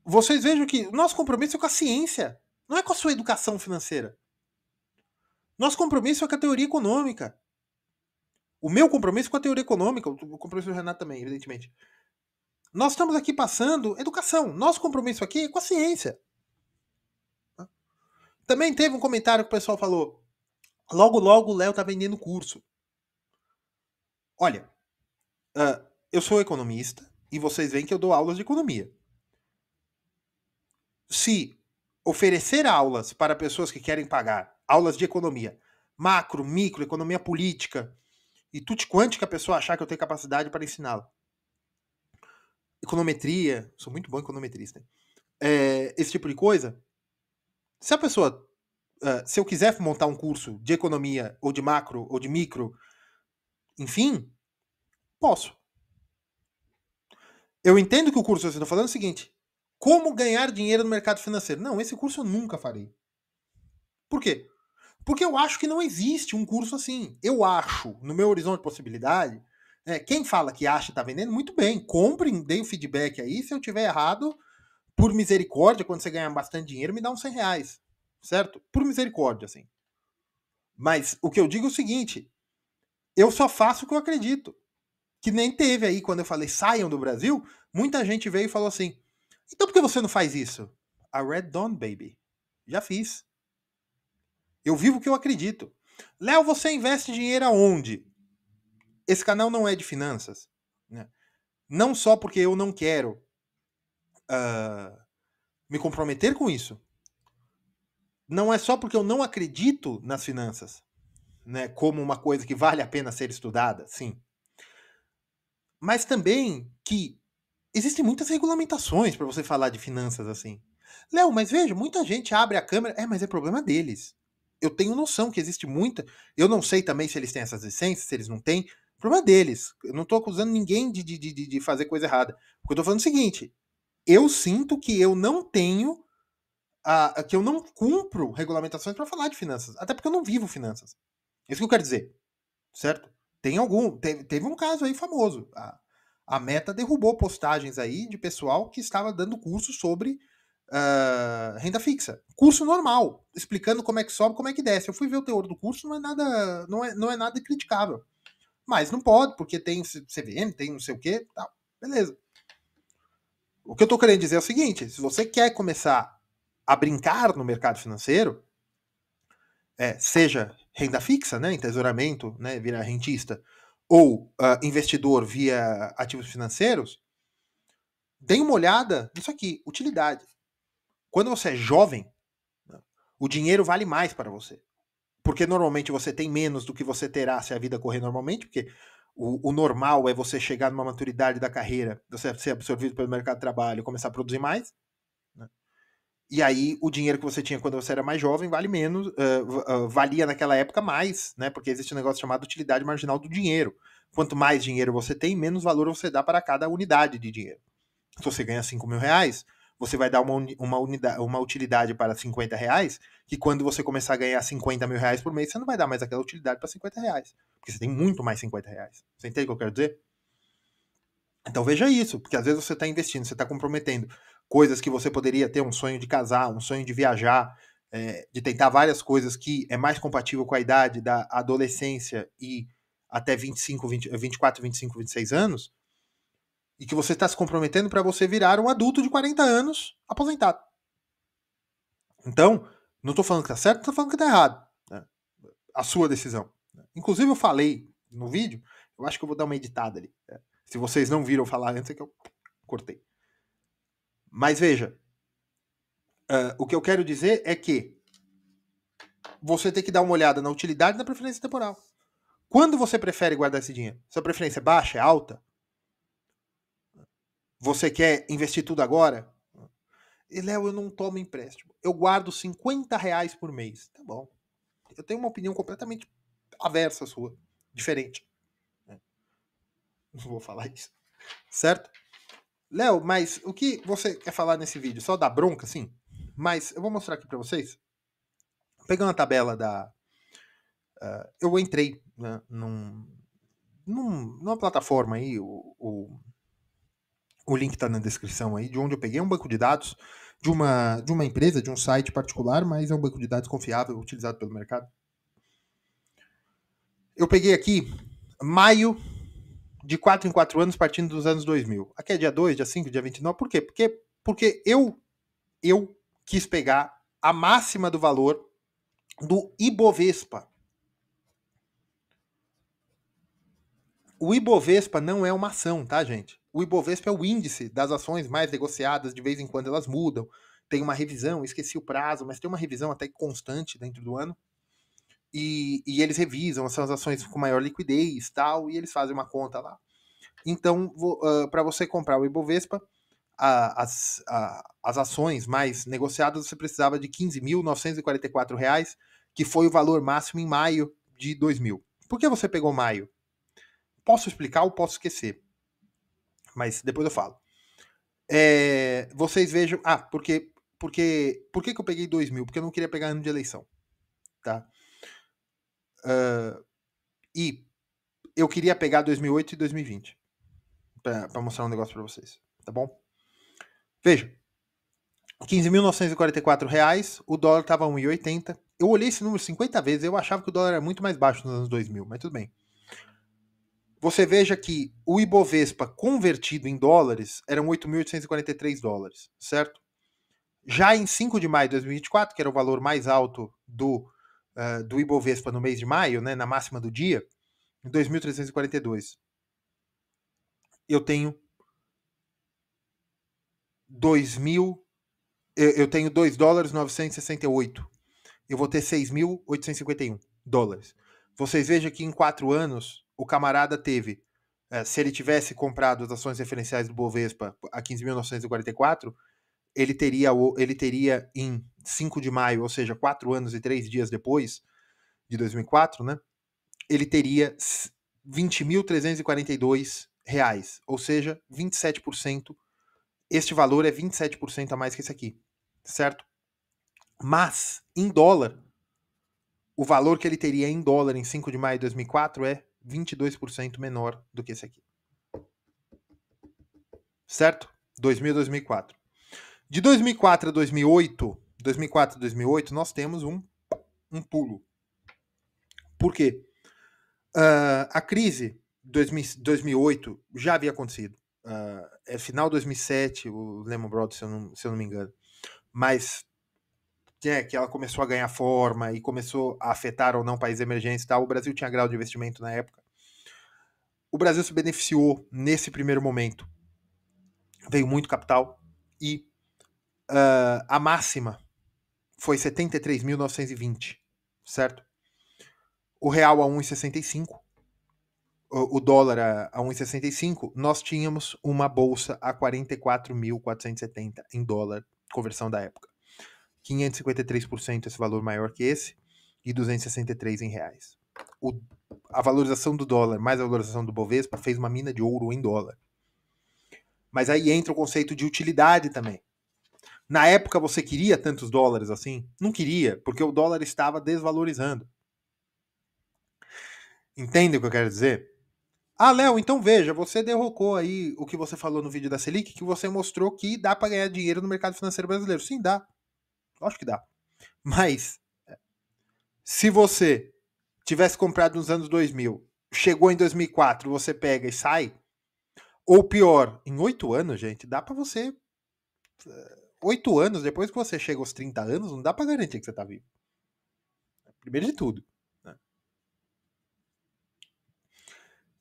Vocês vejam que o nosso compromisso é com a ciência. Não é com a sua educação financeira. Nosso compromisso é com a teoria econômica. O meu compromisso é com a teoria econômica. O compromisso do Renato também, evidentemente. Nós estamos aqui passando educação. Nosso compromisso aqui é com a ciência. Também teve um comentário que o pessoal falou: logo, logo o Léo tá vendendo curso. Olha, eu sou economista e vocês veem que eu dou aulas de economia. Se oferecer aulas para pessoas que querem pagar aulas de economia, macro, micro, economia política e tudo quanto que a pessoa achar que eu tenho capacidade para ensiná-la. Econometria, sou muito bom econometrista. Esse tipo de coisa. Se a pessoa, se eu quiser montar um curso de economia ou de macro ou de micro, enfim, posso. Eu entendo que o curso que você está falando é o seguinte: como ganhar dinheiro no mercado financeiro. Não, esse curso eu nunca farei. Por quê? Porque eu acho que não existe um curso assim. Eu acho, no meu horizonte de possibilidade, quem fala que acha e está vendendo, muito bem. Comprem, deem o feedback aí. Se eu tiver errado, por misericórdia, quando você ganhar bastante dinheiro, me dá uns R$100. Certo? Por misericórdia, assim. Mas o que eu digo é o seguinte: eu só faço o que eu acredito. Que nem teve aí, quando eu falei saiam do Brasil, muita gente veio e falou assim: então por que você não faz isso? A Red Dawn, baby. Já fiz. Eu vivo o que eu acredito. Léo, você investe dinheiro aonde? Esse canal não é de finanças. Né? Não só porque eu não quero me comprometer com isso. Não é só porque eu não acredito nas finanças, né, como uma coisa que vale a pena ser estudada, sim. Mas também que existem muitas regulamentações para você falar de finanças assim. Léo, mas veja, muita gente abre a câmera. Mas é problema deles. Eu tenho noção que existe muita. Eu não sei também se eles têm essas licenças, se eles não têm. Problema deles. Eu não tô acusando ninguém de fazer coisa errada. Porque eu tô falando o seguinte: eu sinto que eu não tenho. Que eu não cumpro regulamentações para falar de finanças. Até porque eu não vivo finanças. É isso que eu quero dizer. Certo? Tem algum. Teve um caso aí famoso. A Meta derrubou postagens aí de pessoal que estava dando curso sobre renda fixa. Curso normal, explicando como é que sobe, como é que desce. Eu fui ver o teor do curso, não é nada criticável. Mas não pode, porque tem CVM, tem não sei o quê, tal. Beleza. O que eu tô querendo dizer é o seguinte, se você quer começar a brincar no mercado financeiro, seja renda fixa, né, entesouramento, né, virar rentista, ou investidor via ativos financeiros, dê uma olhada nisso aqui, utilidade. Quando você é jovem, né, o dinheiro vale mais para você. Porque normalmente você tem menos do que você terá se a vida correr normalmente, porque o normal é você chegar numa maturidade da carreira, você ser absorvido pelo mercado de trabalho e começar a produzir mais. Né? E aí o dinheiro que você tinha quando você era mais jovem vale menos, valia naquela época mais, né? Porque existe um negócio chamado utilidade marginal do dinheiro. Quanto mais dinheiro você tem, menos valor você dá para cada unidade de dinheiro. Se você ganha 5 mil reais, você vai dar uma utilidade para 50 reais, que quando você começar a ganhar 50 mil reais por mês, você não vai dar mais aquela utilidade para 50 reais. Porque você tem muito mais 50 reais. Você entende o que eu quero dizer? Então veja isso, porque às vezes você está investindo, você está comprometendo coisas que você poderia ter, um sonho de casar, um sonho de viajar, de tentar várias coisas que é mais compatível com a idade da adolescência e até 24, 25, 26 anos, e que você está se comprometendo para você virar um adulto de 40 anos aposentado. Então, não estou falando que está certo, não estou falando que está errado. Né? A sua decisão. Inclusive, eu falei no vídeo, eu acho que eu vou dar uma editada ali. Né? Se vocês não viram falar antes, é que eu cortei. Mas veja, o que eu quero dizer é que você tem que dar uma olhada na utilidade e na preferência temporal. Quando você prefere guardar esse dinheiro? Sua preferência é baixa, é alta? Você quer investir tudo agora? E, Léo, eu não tomo empréstimo. Eu guardo 50 reais por mês. Tá bom. Eu tenho uma opinião completamente aversa à sua. Diferente. Não vou falar isso. Certo? Léo, mas o que você quer falar nesse vídeo? Só dar bronca, sim? Mas eu vou mostrar aqui para vocês. Pegando a tabela da... eu entrei, né, numa plataforma aí, o link está na descrição aí, de onde eu peguei um banco de dados de uma empresa, de um site particular, mas é um banco de dados confiável, utilizado pelo mercado. Eu peguei aqui maio de 4 em 4 anos, partindo dos anos 2000. Aqui é dia 2, dia 5, dia 29. Por quê? Porque eu quis pegar a máxima do valor do Ibovespa. O Ibovespa não é uma ação, tá, gente? O Ibovespa é o índice das ações mais negociadas, de vez em quando elas mudam. Tem uma revisão, esqueci o prazo, mas tem uma revisão até constante dentro do ano. E eles revisam, são as ações com maior liquidez tal, e eles fazem uma conta lá. Então, para você comprar o Ibovespa, as ações mais negociadas, você precisava de R$ 15.944, que foi o valor máximo em maio de 2000. Por que você pegou maio? Posso explicar ou posso esquecer, mas depois eu falo. Vocês vejam... por que eu peguei 2000? Porque eu não queria pegar ano de eleição. Tá? E eu queria pegar 2008 e 2020 para mostrar um negócio para vocês, tá bom? Veja, R$ 15.944, o dólar estava 1,80. Eu olhei esse número 50 vezes, eu achava que o dólar era muito mais baixo nos anos 2000, mas tudo bem. Você veja que o Ibovespa convertido em dólares eram 8.843 dólares, certo? Já em 5 de maio de 2024, que era o valor mais alto do Ibovespa no mês de maio, né, na máxima do dia, em 2.342. Eu tenho 2 dólares 968. Eu vou ter 6.851 dólares. Vocês vejam que em 4 anos o camarada teve, se ele tivesse comprado as ações referenciais do Bovespa a 15.944, ele teria em 5 de maio, ou seja, 4 anos e 3 dias depois de 2004, né? Ele teria 20.342 reais, ou seja, 27%. Este valor é 27% a mais que esse aqui, certo? Mas, em dólar, o valor que ele teria em dólar em 5 de maio de 2004 é 22% menor do que esse aqui. certo? 2000 a 2004. De 2004 a 2008, 2004 a 2008, nós temos um pulo. Por quê? A crise de 2008 já havia acontecido. É final de 2007, o Lehman Brothers, se eu não me engano. Mas que ela começou a ganhar forma e começou a afetar ou não países emergentes e tal. O Brasil tinha grau de investimento na época. O Brasil se beneficiou nesse primeiro momento. Veio muito capital e a máxima foi 73.920, certo? O real a 1,65, o dólar a 1,65, nós tínhamos uma bolsa a 44.470 em dólar, conversão da época. 553% esse valor maior que esse e 263 em reais. A valorização do dólar mais a valorização do Bovespa fez uma mina de ouro em dólar. Mas aí entra o conceito de utilidade também. Na época você queria tantos dólares assim? Não queria, porque o dólar estava desvalorizando. Entende o que eu quero dizer? Ah, Léo, então veja, você derrocou aí o que você falou no vídeo da Selic, que você mostrou que dá para ganhar dinheiro no mercado financeiro brasileiro. Sim, dá. Acho que dá. Mas, se você tivesse comprado nos anos 2000, chegou em 2004, você pega e sai, ou pior, em 8 anos, gente, dá para você... 8 anos, depois que você chega aos 30 anos, não dá para garantir que você tá vivo. Primeiro de tudo. Né?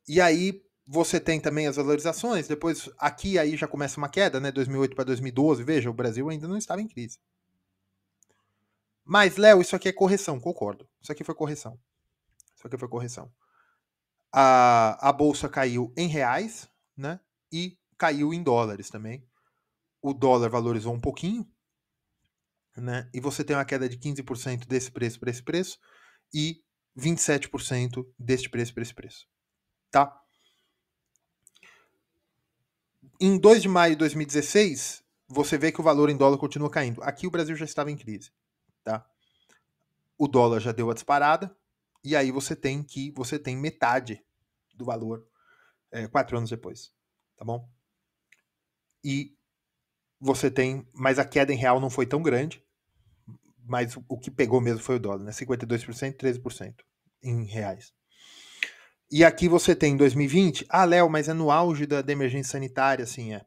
E aí você tem também as valorizações, depois aqui aí já começa uma queda, né, 2008 para 2012, veja, o Brasil ainda não estava em crise. Mas, Léo, isso aqui é correção, concordo. Isso aqui foi correção. Isso aqui foi correção. A bolsa caiu em reais, né, e caiu em dólares também. O dólar valorizou um pouquinho, né, e você tem uma queda de 15% desse preço para esse preço e 27% deste preço para esse preço. Tá? Em 2 de maio de 2016, você vê que o valor em dólar continua caindo. Aqui o Brasil já estava em crise, tá? O dólar já deu a disparada e aí você tem metade do valor 4 anos depois, tá bom? E você tem, mas a queda em real não foi tão grande, mas o que pegou mesmo foi o dólar, né? 52%, 13% em reais. E aqui você tem 2020, Léo, mas é no auge da emergência sanitária, assim, é.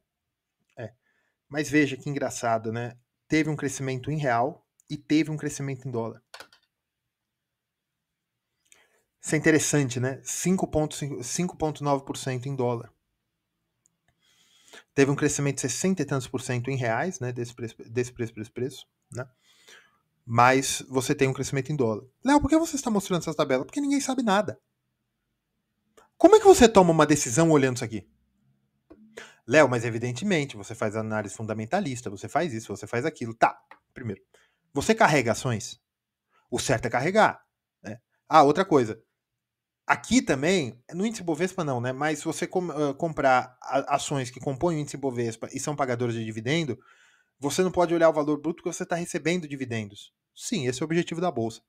Mas veja que engraçado, né? Teve um crescimento em real e teve um crescimento em dólar. Isso é interessante, né? 5,9% em dólar. Teve um crescimento de 60 e tantos por cento em reais, né? Desse preço para esse preço, né? Mas você tem um crescimento em dólar. Léo, por que você está mostrando essas tabelas? Porque ninguém sabe nada. Como é que você toma uma decisão olhando isso aqui? Léo, mas evidentemente, você faz análise fundamentalista, você faz isso, você faz aquilo. Tá, primeiro. Você carrega ações? O certo é carregar. Né? Outra coisa. Aqui também, no índice Bovespa não, né? Mas se você comprar ações que compõem o índice Bovespa e são pagadoras de dividendo, você não pode olhar o valor bruto que você está recebendo dividendos. Sim, esse é o objetivo da Bolsa.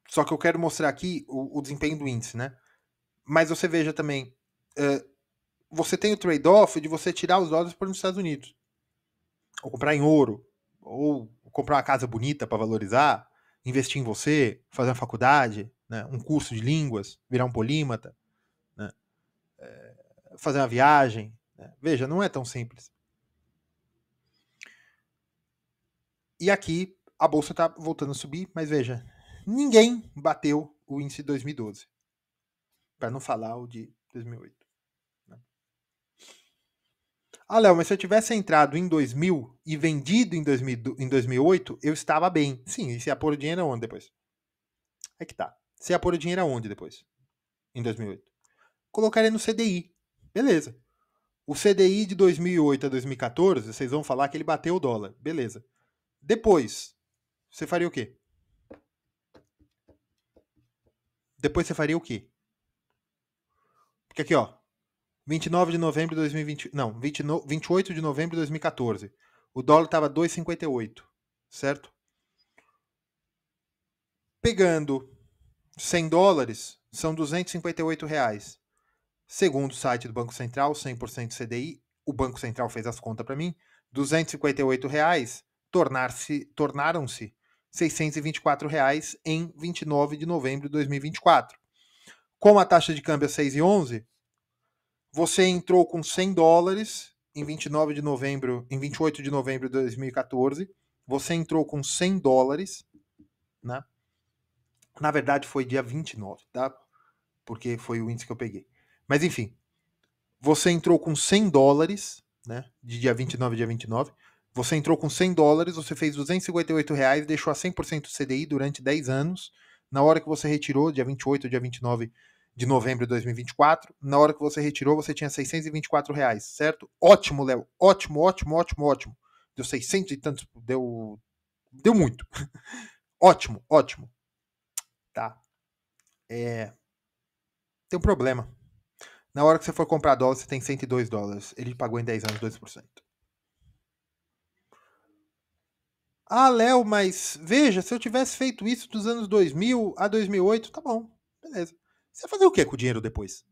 Só que eu quero mostrar aqui o desempenho do índice, né? Mas você veja também, você tem o trade-off de você tirar os dólares para os Estados Unidos. Ou comprar em ouro, ou comprar uma casa bonita para valorizar, investir em você, fazer uma faculdade, né? Um curso de línguas, virar um polímata, né? Fazer uma viagem. Né? Veja, não é tão simples. E aqui a bolsa está voltando a subir, mas veja, ninguém bateu o índice de 2012. Para não falar o de 2008. Né? Léo, mas se eu tivesse entrado em 2000 e vendido em 2008, eu estava bem. Sim, e você ia pôr o dinheiro aonde depois? É que tá. Você ia pôr o dinheiro aonde depois? Em 2008? Colocaria no CDI. Beleza. O CDI de 2008 a 2014, vocês vão falar que ele bateu o dólar. Beleza. Depois, você faria o quê? Depois você faria o quê? Porque aqui, ó. 29 de novembro de 2020. Não, 28 de novembro de 2014. O dólar estava 2,58. Certo? Pegando 100 dólares, são 258 reais. Segundo o site do Banco Central, 100% CDI, o Banco Central fez as contas para mim, R$ 258 tornaram-se R$ 624 em 29 de novembro de 2024. Com a taxa de câmbio a 6,11, você entrou com $100 em 29 de novembro, em 28 de novembro de 2014, você entrou com $100, né? Na verdade foi dia 29, tá? Porque foi o índice que eu peguei. Mas enfim, você entrou com $100, né? De dia 29 a dia 29. Você entrou com $100, você fez R$ 258, deixou a 100% CDI durante 10 anos. Na hora que você retirou, dia 28 dia 29 de novembro de 2024, na hora que você retirou, você tinha R$ 624, certo? Ótimo, Léo. Ótimo, ótimo, ótimo, ótimo. Deu 600 e tantos, deu muito. Ótimo, ótimo. Tá. Tem um problema. Na hora que você for comprar dólar, você tem $102. Ele pagou em 10 anos 2%. Ah, Léo, mas veja, se eu tivesse feito isso dos anos 2000 a 2008, tá bom, beleza. Você vai fazer o que com o dinheiro depois?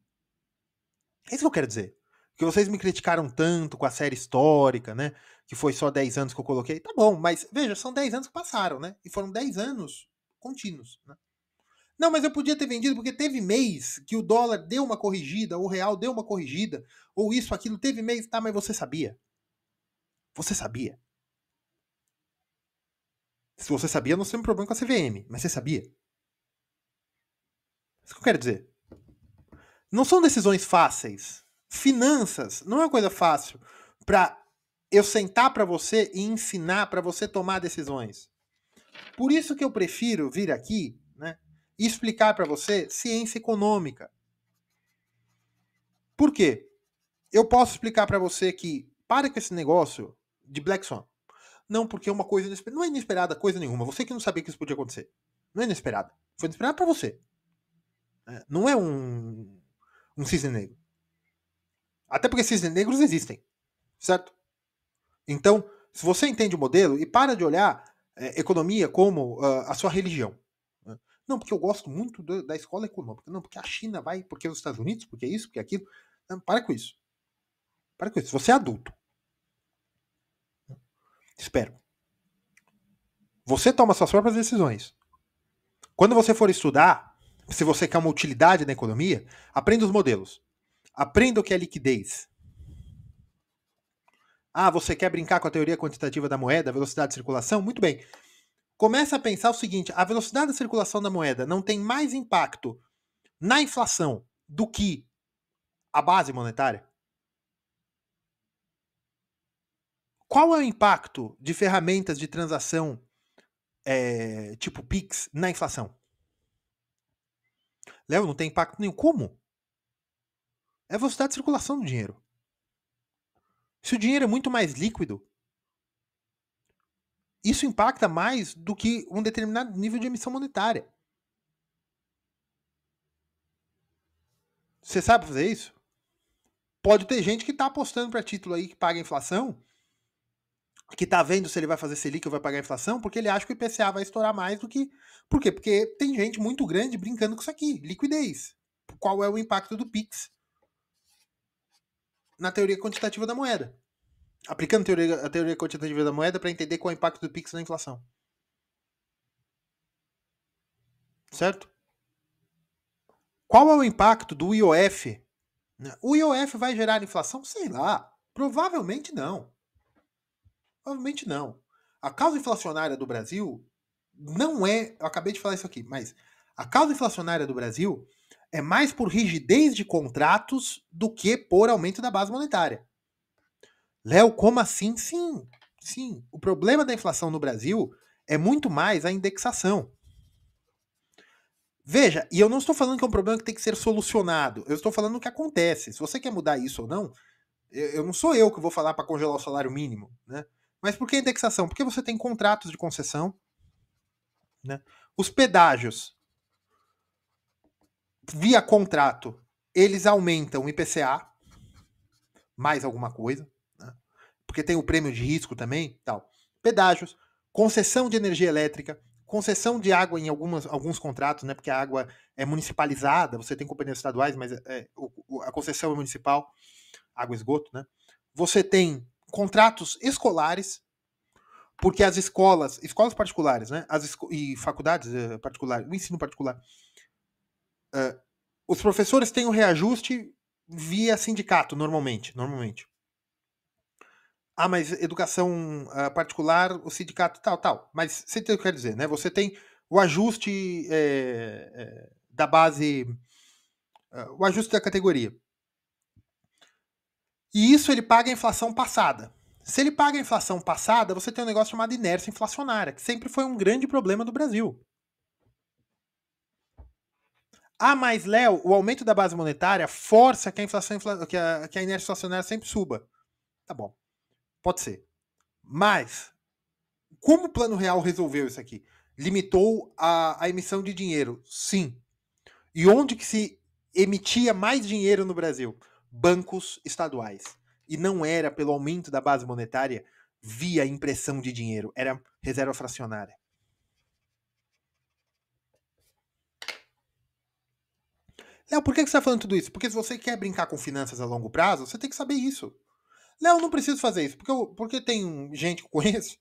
É isso que eu quero dizer. Porque vocês me criticaram tanto com a série histórica, né? Que foi só 10 anos que eu coloquei. Tá bom, mas veja, são 10 anos que passaram, né? E foram 10 anos contínuos, né? Não, mas eu podia ter vendido porque teve mês que o dólar deu uma corrigida, o real deu uma corrigida, ou isso, aquilo, teve mês, tá, mas você sabia. Você sabia. Se você sabia, não tem problema com a CVM, mas você sabia. Isso que eu quero dizer. Não são decisões fáceis. Finanças não é uma coisa fácil para eu sentar para você e ensinar para você tomar decisões. Por isso que eu prefiro vir aqui, né, e explicar para você ciência econômica. Por quê? Eu posso explicar para você que para com esse negócio de Black Swan. Não, porque é uma coisa inesperada. Não é inesperada coisa nenhuma. Você que não sabia que isso podia acontecer. Não é inesperada. Foi inesperada para você. Não é um cisne negro. Até porque cisnes negros existem, certo? Então, se você entende o modelo e para de olhar economia como a sua religião. Né? Não, porque eu gosto muito da escola econômica. Não, porque a China vai, porque os Estados Unidos, porque isso, porque aquilo. Não, para com isso. Para com isso. Você é adulto. Espero. Você toma suas próprias decisões. Quando você for estudar, se você quer uma utilidade na economia, aprenda os modelos. Aprenda o que é liquidez. Ah, você quer brincar com a teoria quantitativa da moeda, velocidade de circulação? Muito bem. Começa a pensar o seguinte: a velocidade da circulação da moeda não tem mais impacto na inflação do que a base monetária? Qual é o impacto de ferramentas de transação tipo Pix na inflação? Léo, não tem impacto nenhum. Como? É a velocidade de circulação do dinheiro. Se o dinheiro é muito mais líquido, isso impacta mais do que um determinado nível de emissão monetária. Você sabe fazer isso? Pode ter gente que está apostando para título aí que paga a inflação, que está vendo se ele vai fazer Selic ou vai pagar a inflação, porque ele acha que o IPCA vai estourar mais do que... Por quê? Porque tem gente muito grande brincando com isso aqui. Liquidez. Qual é o impacto do PIX na teoria quantitativa da moeda? Aplicando a teoria quantitativa da moeda para entender qual é o impacto do PIX na inflação. Certo? Qual é o impacto do IOF? O IOF vai gerar inflação? Sei lá. Provavelmente não. Provavelmente não. A causa inflacionária do Brasil não é... Eu acabei de falar isso aqui, mas a causa inflacionária do Brasil é mais por rigidez de contratos do que por aumento da base monetária. Léo, como assim? Sim, sim. O problema da inflação no Brasil é muito mais a indexação. Veja, e eu não estou falando que é um problema que tem que ser solucionado. Eu estou falando o que acontece. Se você quer mudar isso ou não, eu não sou eu que vou falar para congelar o salário mínimo, né? Mas por que indexação? Porque você tem contratos de concessão, né? Os pedágios, via contrato, eles aumentam o IPCA, mais alguma coisa, né? Porque tem o prêmio de risco também, tal. Pedágios, concessão de energia elétrica, concessão de água em alguns contratos, né? Porque a água é municipalizada, você tem companhias estaduais, mas a concessão é municipal, água e esgoto, né? Você tem contratos escolares, porque as escolas particulares, né? E faculdades particulares, o ensino particular, os professores têm um reajuste via sindicato, normalmente. Ah, mas educação particular, o sindicato tal. Mas você tem o que quer dizer, né? Você tem o ajuste da base, o ajuste da categoria. E isso ele paga a inflação passada. Se ele paga a inflação passada, você tem um negócio chamado inércia inflacionária, que sempre foi um grande problema do Brasil. Ah, mas, Léo, o aumento da base monetária força que a inflação, que a inércia inflacionária sempre suba. Tá bom, pode ser. Mas, como o Plano Real resolveu isso aqui? Limitou a emissão de dinheiro? Sim. E onde que se emitia mais dinheiro no Brasil? Bancos estaduais. E não era pelo aumento da base monetária via impressão de dinheiro, era reserva fracionária. Léo, por que você está falando tudo isso? Porque se você quer brincar com finanças a longo prazo, você tem que saber isso. Léo, não preciso fazer isso, porque tem gente que eu conheço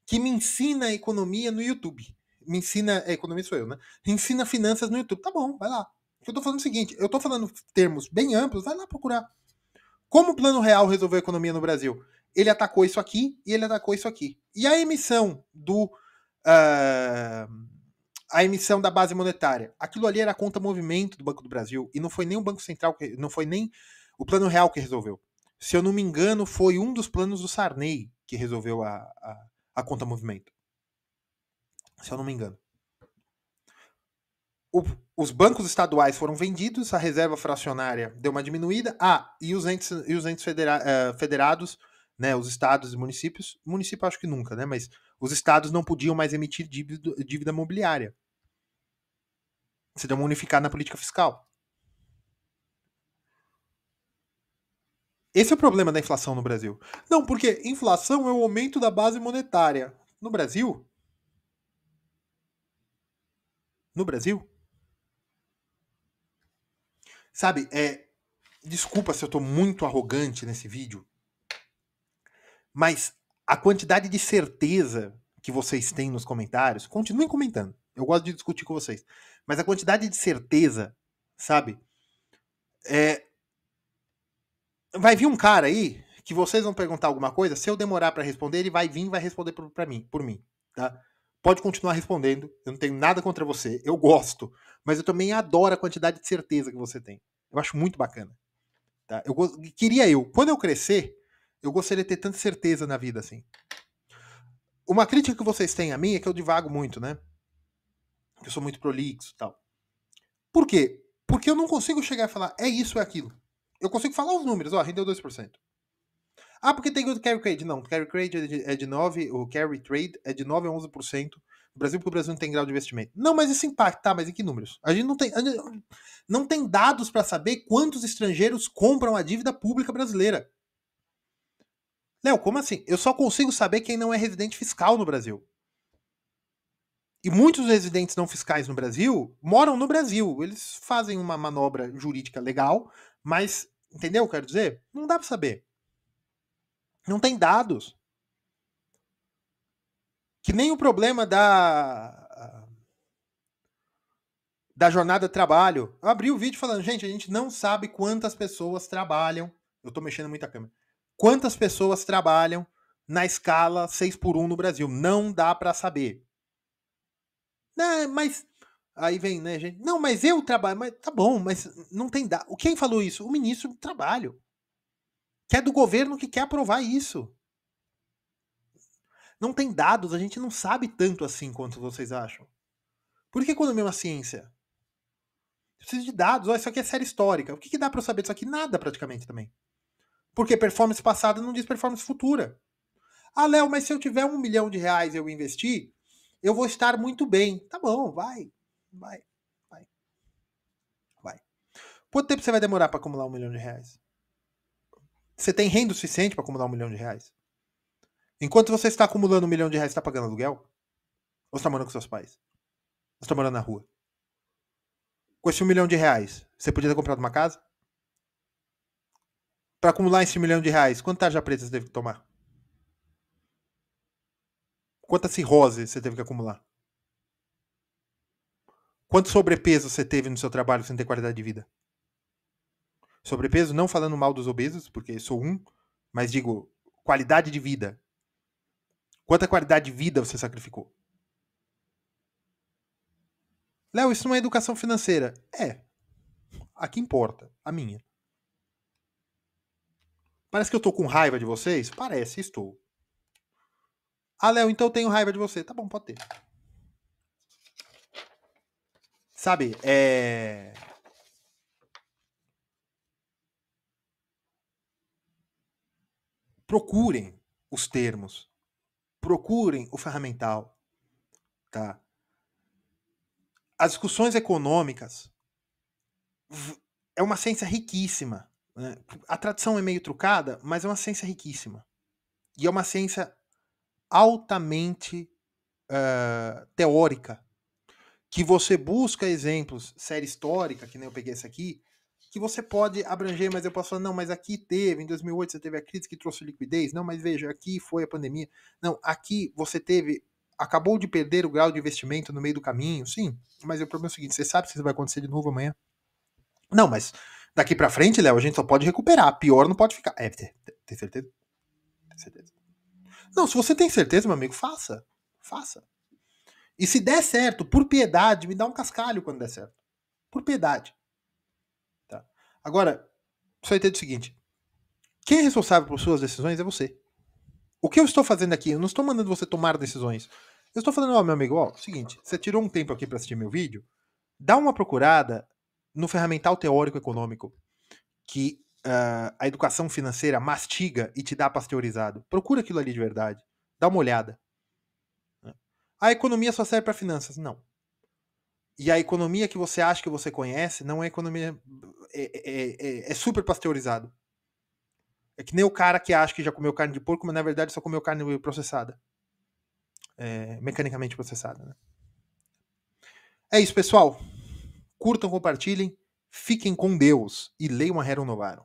que me ensina economia no YouTube. Me ensina, economia sou eu, né? Ensina finanças no YouTube. Tá bom, vai lá. Eu tô falando o seguinte, eu tô falando termos bem amplos, vai lá procurar. Como o Plano Real resolveu a economia no Brasil? Ele atacou isso aqui e ele atacou isso aqui. E a emissão a emissão da base monetária. Aquilo ali era a conta movimento do Banco do Brasil e não foi nem o Banco Central, não foi nem o Plano Real que resolveu. Se eu não me engano, foi um dos planos do Sarney que resolveu a conta movimento. Se eu não me engano. Os bancos estaduais foram vendidos, a reserva fracionária deu uma diminuída. E os entes federados, né, os estados e municípios, município acho que nunca, né, mas os estados não podiam mais emitir dívida mobiliária. Se deu uma unificada na política fiscal. Esse é o problema da inflação no Brasil. Não, porque inflação é o aumento da base monetária. No Brasil? No Brasil? Sabe, desculpa se eu tô muito arrogante nesse vídeo, mas a quantidade de certeza que vocês têm nos comentários, continuem comentando. Eu gosto de discutir com vocês. Mas a quantidade de certeza, sabe? Vai vir um cara aí que vocês vão perguntar alguma coisa, se eu demorar para responder, ele vai vir e vai responder por mim, tá? Pode continuar respondendo, eu não tenho nada contra você, eu gosto, mas eu também adoro a quantidade de certeza que você tem. Eu acho muito bacana, tá? Quando eu crescer, eu gostaria de ter tanta certeza na vida assim. Uma crítica que vocês têm a mim é que eu divago muito, né? Eu sou muito prolixo e tal. Por quê? Porque eu não consigo chegar e falar, é isso, é aquilo. Eu consigo falar os números, ó, rendeu 2%. Ah, porque tem o carry trade. Não, o carry trade é de 9, o carry trade é de 9 a 11% no Brasil, porque o Brasil não tem grau de investimento. Não, mas isso impacta, tá, mas em que números? A gente não tem dados para saber quantos estrangeiros compram a dívida pública brasileira. Léo, como assim? Eu só consigo saber quem não é residente fiscal no Brasil. E muitos residentes não fiscais no Brasil moram no Brasil. Eles fazem uma manobra jurídica legal, mas, entendeu o que eu quero dizer? Não dá para saber. Não tem dados. Que nem o problema da jornada de trabalho. Eu abri o vídeo falando, gente, a gente não sabe quantas pessoas trabalham. Eu tô mexendo muito a câmera. Quantas pessoas trabalham na escala 6x1 no Brasil? Não dá para saber. Não, mas aí vem, né, gente? Não, mas eu trabalho, mas tá bom, mas não tem dado. Quem falou isso? O ministro do Trabalho. Que é do governo que quer aprovar isso. Não tem dados, a gente não sabe tanto assim quanto vocês acham. Por que economia é uma ciência? Precisa de dados. Olha, isso aqui é série histórica. O que dá para eu saber disso aqui? Nada, praticamente, também. Porque performance passada não diz performance futura. Ah, Léo, mas se eu tiver R$1 milhão e eu investir, eu vou estar muito bem. Tá bom, vai. Quanto tempo você vai demorar para acumular R$1 milhão? Você tem renda suficiente para acumular R$1 milhão? Enquanto você está acumulando R$1 milhão, você está pagando aluguel? Ou você tá morando com seus pais? Ou você tá morando na rua? Com esse R$ 1 milhão, você podia ter comprado uma casa? Pra acumular esse R$ 1 milhão, quanto tarja preta você teve que tomar? Quanta cirrose você teve que acumular? Quanto sobrepeso você teve no seu trabalho sem ter qualidade de vida? Sobrepeso, não falando mal dos obesos, porque sou um, mas digo, qualidade de vida. Quanta qualidade de vida você sacrificou? Léo, isso não é educação financeira. É. A que importa? A minha. Parece que eu tô com raiva de vocês? Parece, estou. Ah, Léo, então eu tenho raiva de você. Tá bom, pode ter. Sabe, procurem os termos. Procurem o ferramental. Tá? As discussões econômicas é uma ciência riquíssima. Né? A tradição é meio trucada, mas é uma ciência riquíssima. E é uma ciência altamente teórica. Que você busca exemplos, série histórica, que nem eu peguei essa aqui, que você pode abranger, mas eu posso falar, não, mas aqui teve, em 2008 você teve a crise que trouxe liquidez, não, mas veja, aqui foi a pandemia, não, aqui você teve, acabou de perder o grau de investimento no meio do caminho, sim, mas o problema é o seguinte, você sabe se isso vai acontecer de novo amanhã? Não, mas daqui pra frente, Léo, a gente só pode recuperar, pior não pode ficar. Tem certeza? Tem certeza. Não, se você tem certeza, meu amigo, faça. Faça. E se der certo, por piedade, me dá um cascalho quando der certo. Por piedade. Tá? Agora, você entende o seguinte: quem é responsável por suas decisões é você. O que eu estou fazendo aqui? Eu não estou mandando você tomar decisões. Eu estou falando, ó, meu amigo, ó, seguinte, você tirou um tempo aqui para assistir meu vídeo, dá uma procurada no ferramental teórico econômico que a educação financeira mastiga e te dá pasteurizado. Procura aquilo ali de verdade. Dá uma olhada. Né? A economia só serve para finanças. Não. E a economia que você acha que você conhece não é economia. É super pasteurizado. É que nem o cara que acha que já comeu carne de porco, mas na verdade só comeu carne processada. Mecanicamente processada. Né? É isso, pessoal. Curtam, compartilhem, fiquem com Deus e leiam a Rerum Novarum.